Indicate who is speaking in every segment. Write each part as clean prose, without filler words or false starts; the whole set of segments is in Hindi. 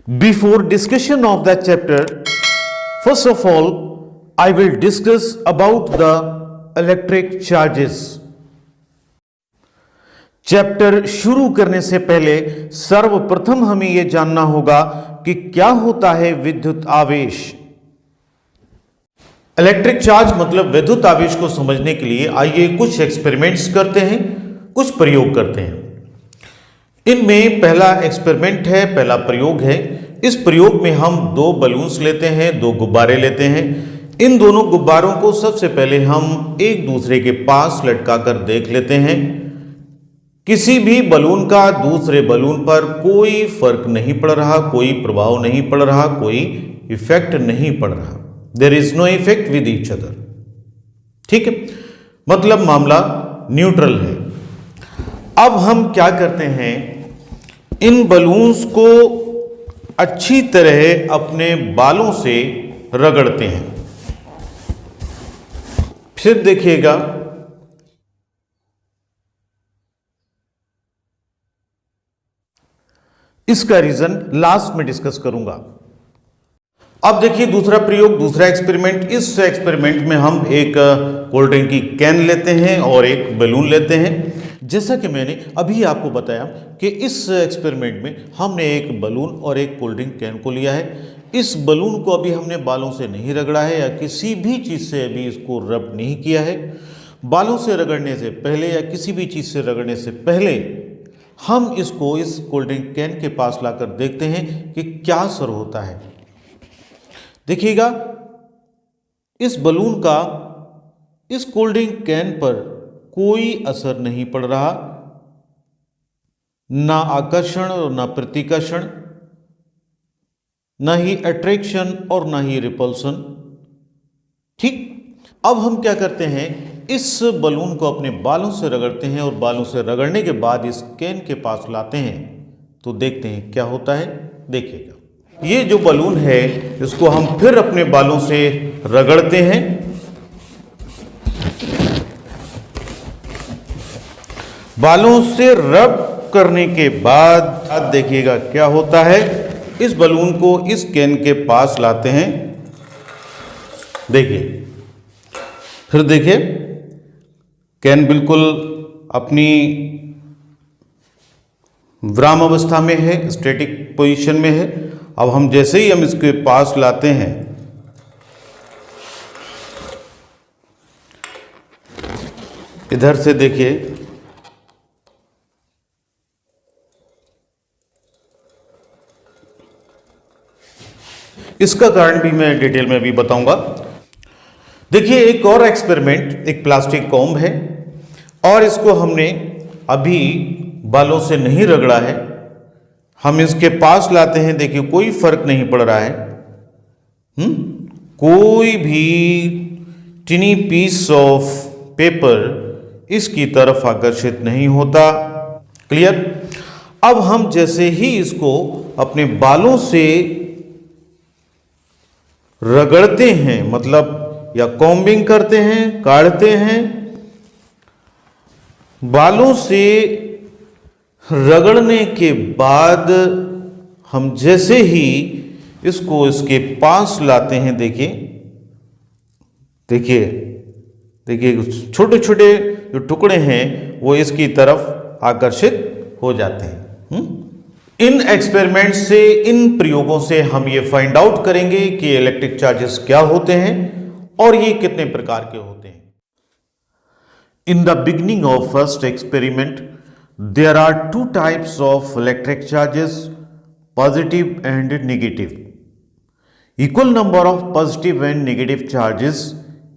Speaker 1: Before discussion of that chapter, first of all, I will discuss about the electric charges. Chapter शुरू करने से पहले सर्वप्रथम हमें यह जानना होगा कि क्या होता है विद्युत आवेश। इलेक्ट्रिक चार्ज मतलब विद्युत आवेश को समझने के लिए आइए कुछ एक्सपेरिमेंट्स करते हैं, कुछ प्रयोग करते हैं। इनमें पहला एक्सपेरिमेंट है, पहला प्रयोग है। इस प्रयोग में हम दो बलून्स लेते हैं, दो गुब्बारे लेते हैं। इन दोनों गुब्बारों को सबसे पहले हम एक दूसरे के पास लटका कर देख लेते हैं। किसी भी बलून का दूसरे बलून पर कोई फर्क नहीं पड़ रहा, कोई प्रभाव नहीं पड़ रहा, कोई इफेक्ट नहीं पड़ रहा। There is no effect with each other. ठीक है, मतलब मामला न्यूट्रल है। अब हम क्या करते हैं, इन बलून्स को अच्छी तरह अपने बालों से रगड़ते हैं। फिर देखिएगा इसका रीजन लास्ट में डिस्कस करूंगा। अब देखिए दूसरा प्रयोग, दूसरा एक्सपेरिमेंट। इस एक्सपेरिमेंट में हम एक कोल्ड ड्रिंक की कैन लेते हैं और एक बलून लेते हैं। जैसा कि मैंने अभी आपको बताया कि इस एक्सपेरिमेंट में हमने एक बलून और एक कोल्ड ड्रिंक कैन को लिया है। इस बलून को अभी हमने बालों से नहीं रगड़ा है या किसी भी चीज़ से अभी इसको रब नहीं किया है। बालों से रगड़ने से पहले या किसी भी चीज़ से रगड़ने से पहले हम इसको इस कोल्ड ड्रिंक कैन के पास लाकर देखते हैं कि क्या असर होता है। देखिएगा इस बलून का इस कोल्ड ड्रिंक कैन पर कोई असर नहीं पड़ रहा, ना आकर्षण और ना प्रतिकर्षण, ना ही अट्रैक्शन और ना ही रिपल्सन। ठीक, अब हम क्या करते हैं, इस बलून को अपने बालों से रगड़ते हैं और बालों से रगड़ने के बाद इस कैन के पास लाते हैं तो देखते हैं क्या होता है। देखिएगा ये जो बलून है इसको हम फिर अपने बालों से रगड़ते हैं। बालों से रब करने के बाद अब देखिएगा क्या होता है। इस बलून को इस कैन के पास लाते हैं। देखिए, फिर देखिए कैन बिल्कुल अपनी विराम अवस्था में है, स्टैटिक पोजीशन में है। अब हम जैसे ही हम इसके पास लाते हैं, इधर से देखिए इसका कारण भी मैं डिटेल में भी बताऊंगा। देखिए एक और एक्सपेरिमेंट, एक प्लास्टिक कॉम्ब है और इसको हमने अभी बालों से नहीं रगड़ा है। हम इसके पास लाते हैं, देखिए कोई फर्क नहीं पड़ रहा है। कोई भी टिनी पीस ऑफ पेपर इसकी तरफ आकर्षित नहीं होता। क्लियर। अब हम जैसे ही इसको अपने बालों से रगड़ते हैं, मतलब या कॉम्बिंग करते हैं, काटते हैं, बालों से रगड़ने के बाद हम जैसे ही इसको इसके पास लाते हैं, देखिए देखिए देखिए छोटे छोटे जो टुकड़े हैं वो इसकी तरफ आकर्षित हो जाते हैं। इन एक्सपेरिमेंट से, इन प्रयोगों से हम ये फाइंड आउट करेंगे कि इलेक्ट्रिक चार्जेस क्या होते हैं और ये कितने प्रकार के होते हैं। In the beginning of first experiment there are two types of electric charges, positive and negative. Equal number of positive and negative charges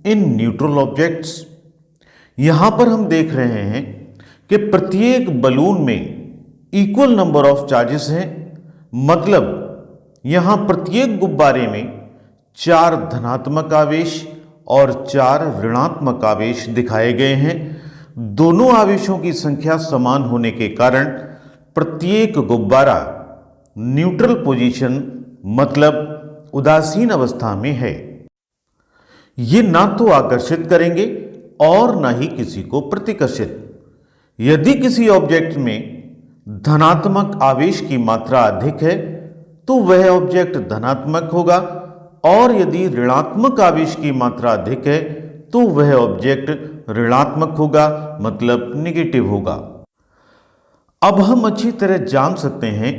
Speaker 1: in neutral objects. यहां पर हम देख रहे हैं कि प्रत्येक बलून में इक्वल नंबर ऑफ चार्जेस हैं, मतलब यहां प्रत्येक गुब्बारे में 4 धनात्मक आवेश और 4 ऋणात्मक आवेश दिखाए गए हैं। दोनों आवेशों की संख्या समान होने के कारण प्रत्येक गुब्बारा न्यूट्रल पोजीशन मतलब उदासीन अवस्था में है। ये ना तो आकर्षित करेंगे और ना ही किसी को प्रतिकर्षित। यदि किसी ऑब्जेक्ट में धनात्मक आवेश की मात्रा अधिक है तो वह ऑब्जेक्ट धनात्मक होगा, और यदि ऋणात्मक आवेश की मात्रा अधिक है तो वह ऑब्जेक्ट ऋणात्मक होगा, मतलब निगेटिव होगा। अब हम अच्छी तरह जान सकते हैं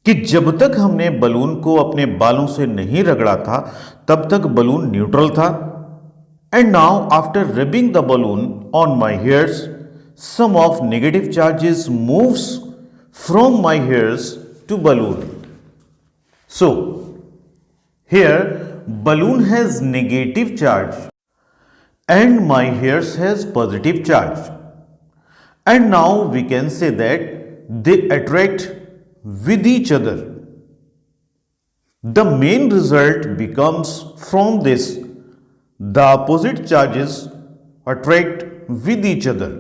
Speaker 1: कि जब तक हमने बलून को अपने बालों से नहीं रगड़ा था तब तक बलून न्यूट्रल था। And now after rubbing the balloon on my hairs, some of negative charges moves from my hairs to balloon. So here balloon has negative charge and my hairs has positive charge, and now we can say that they attract with each other. The main result becomes from this: the opposite charges attract with each other.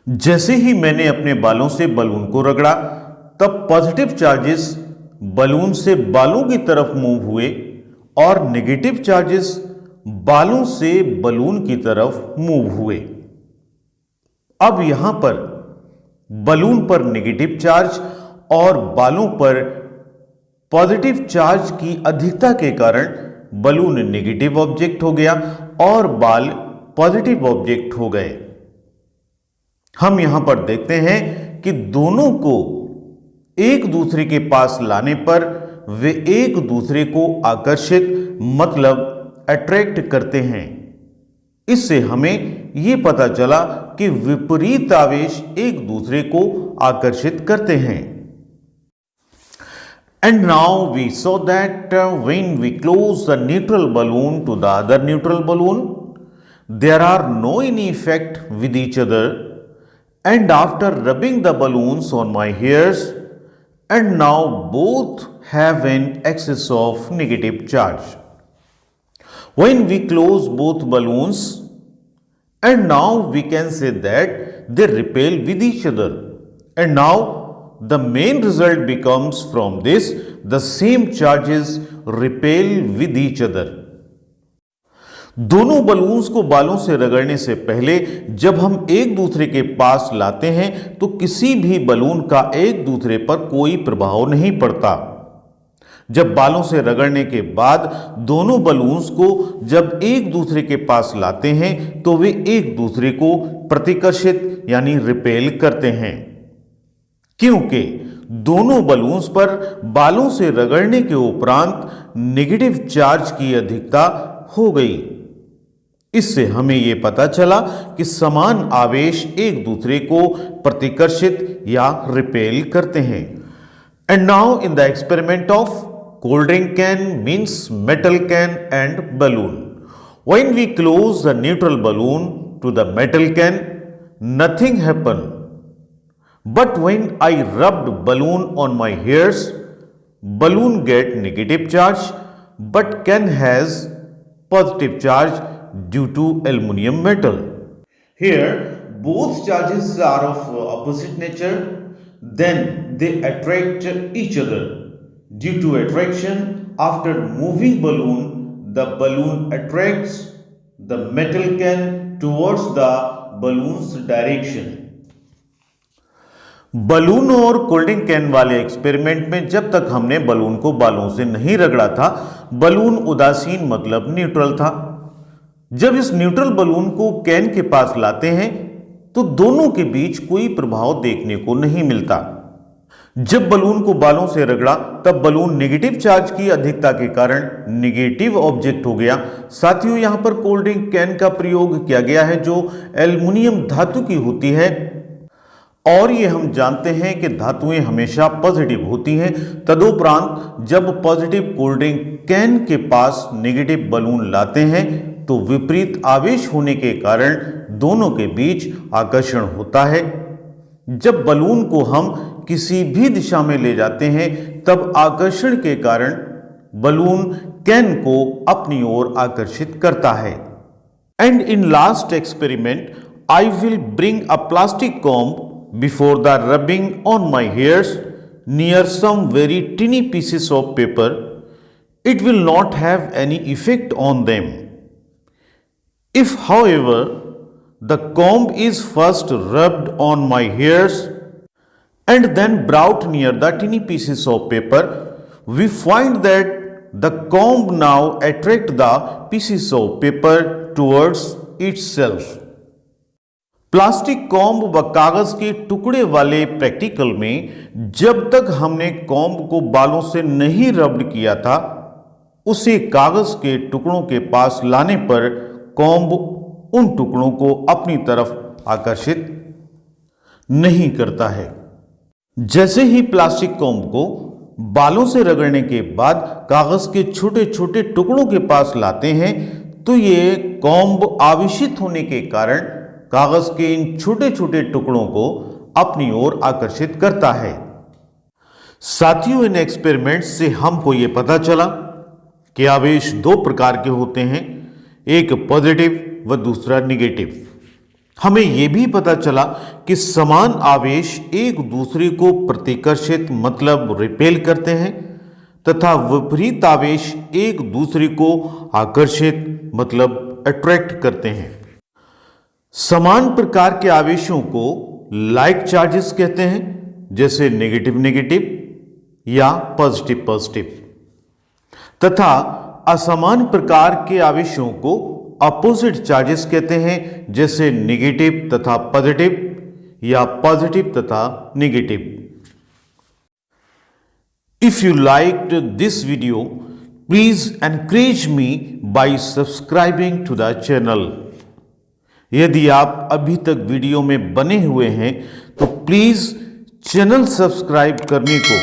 Speaker 1: जैसे ही मैंने अपने बालों से बलून को रगड़ा तब पॉजिटिव चार्जेस बलून से बालों की तरफ मूव हुए और नेगेटिव चार्जेस बालों से बलून की तरफ मूव हुए। अब यहां पर बलून पर नेगेटिव चार्ज और बालों पर पॉजिटिव चार्ज की अधिकता के कारण बलून नेगेटिव ऑब्जेक्ट हो गया और बाल पॉजिटिव ऑब्जेक्ट हो गए। हम यहां पर देखते हैं कि दोनों को एक दूसरे के पास लाने पर वे एक दूसरे को आकर्षित मतलब अट्रैक्ट करते हैं। इससे हमें यह पता चला कि विपरीत आवेश एक दूसरे को आकर्षित करते हैं। And now we saw that when we close the neutral balloon to the other neutral balloon, there are no any effect with each other, and after rubbing the balloons on my hairs, and now both have an excess of negative charge. When we close both balloons, and now we can say that they repel with each other, and now the main result becomes from this: the same charges repel with each other. दोनों बलून्स को बालों से रगड़ने से पहले जब हम एक दूसरे के पास लाते हैं तो किसी भी बलून का एक दूसरे पर कोई प्रभाव नहीं पड़ता। जब बालों से रगड़ने के बाद दोनों बलून्स को जब एक दूसरे के पास लाते हैं तो वे एक दूसरे को प्रतिकर्षित यानी रिपेल करते हैं, क्योंकि दोनों बलून्स पर बालों से रगड़ने के उपरांत नेगेटिव चार्ज की अधिकता हो गई। इससे हमें यह पता चला कि समान आवेश एक दूसरे को प्रतिकर्षित या रिपेल करते हैं। And now in the experiment of cold drink can means metal can and balloon, when we close the neutral balloon to the metal can, nothing happen, but when I rubbed balloon on my hairs, balloon get negative charge but can has positive charge due to aluminum metal. Here both charges are of opposite nature, then they attract each other. Due to attraction, after moving balloon, the balloon attracts the metal can towards the balloon's direction. Balloon और कोल्ड ड्रिंक कैन वाले एक्सपेरिमेंट में जब तक हमने बलून को बालों से नहीं रगड़ा था, बलून उदासीन मतलब न्यूट्रल था। जब इस न्यूट्रल बलून को कैन के पास लाते हैं तो दोनों के बीच कोई प्रभाव देखने को नहीं मिलता। जब बलून को बालों से रगड़ा तब बलून नेगेटिव चार्ज की अधिकता के कारण नेगेटिव ऑब्जेक्ट हो गया। साथियों, यहां पर कोल्ड ड्रिंक कैन का प्रयोग किया गया है जो एल्युमिनियम धातु की होती है, और ये हम जानते हैं कि धातुएं हमेशा पॉजिटिव होती हैं। तदुपरांत जब पॉजिटिव कोल्ड ड्रिंक कैन के पास नेगेटिव बलून लाते हैं तो विपरीत आवेश होने के कारण दोनों के बीच आकर्षण होता है। जब बलून को हम किसी भी दिशा में ले जाते हैं तब आकर्षण के कारण बलून कैन को अपनी ओर आकर्षित करता है। And in last experiment I will bring a plastic comb before the rubbing on my hairs near some very tiny pieces of paper. It will not have any effect on them. If, however, the comb is first rubbed on my hairs and then brought near the tiny pieces of paper, we find that the comb now attract the pieces of paper towards itself. Plastic comb व कागज के टुकड़े वाले प्रैक्टिकल में जब तक हमने कॉम्ब को बालों से नहीं रब्ड किया था, उसे कागज के टुकड़ों के पास लाने पर कॉम्ब उन टुकड़ों को अपनी तरफ आकर्षित नहीं करता है। जैसे ही प्लास्टिक कॉम्ब को बालों से रगड़ने के बाद कागज के छोटे छोटे टुकड़ों के पास लाते हैं, तो ये कॉम्ब आवेशित होने के कारण कागज के इन छोटे छोटे टुकड़ों को अपनी ओर आकर्षित करता है। साथियों, इन एक्सपेरिमेंट से हमको ये पता चला कि आवेश दो प्रकार के होते हैं, एक पॉजिटिव व दूसरा निगेटिव। हमें यह भी पता चला कि समान आवेश एक दूसरे को प्रतिकर्षित मतलब रिपेल करते हैं तथा विपरीत आवेश एक दूसरे को आकर्षित मतलब अट्रैक्ट करते हैं। समान प्रकार के आवेशों को लाइक चार्जेस कहते हैं, जैसे नेगेटिव नेगेटिव या पॉजिटिव पॉजिटिव, तथा असमान प्रकार के आवेशों को अपोजिट चार्जेस कहते हैं, जैसे नेगेटिव तथा पॉजिटिव या पॉजिटिव तथा negative. If you liked this video, please encourage me by subscribing to the channel. यदि आप अभी तक वीडियो में बने हुए हैं तो प्लीज चैनल सब्सक्राइब करने को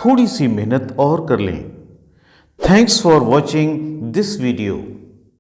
Speaker 1: थोड़ी सी मेहनत और कर लें। Thanks for watching this video.